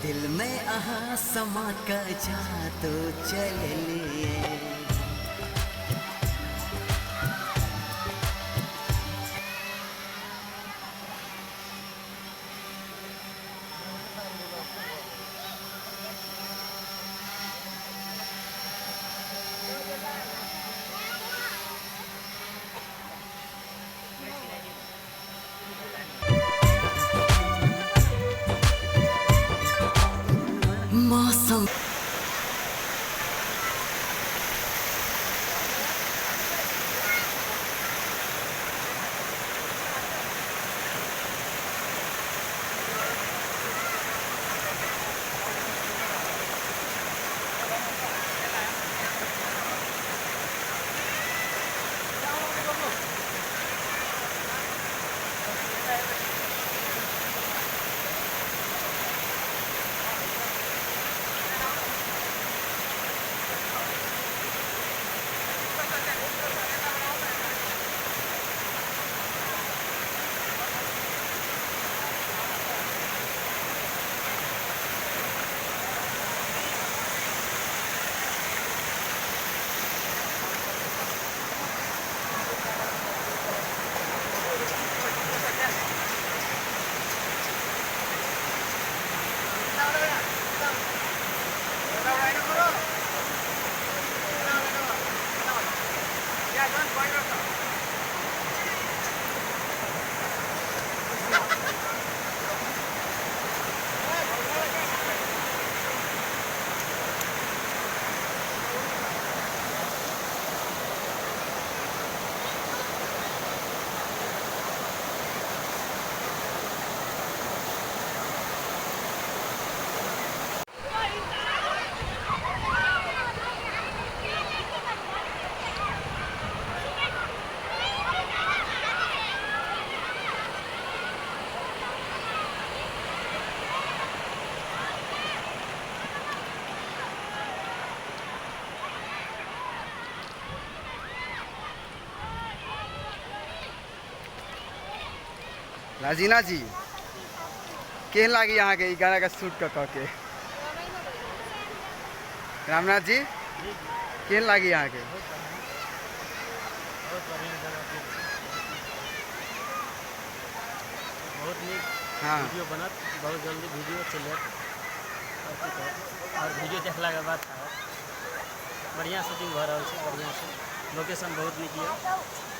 दिल में आहा समा का जा तो चल लिए। मौसम राजीना जी केहन लागी यहाँ के गाना का शूट कऽ के? रामनाथ जी केहन लागी यहाँ के? बहुत नीक हाँ वीडियो बनत, बहुत जल्दी वीडियो चलत और वीडियो देखला के बाद बढ़िया शूटिंग भ रहल छै। बढ़िया से लोकेशन बहुत नीक है।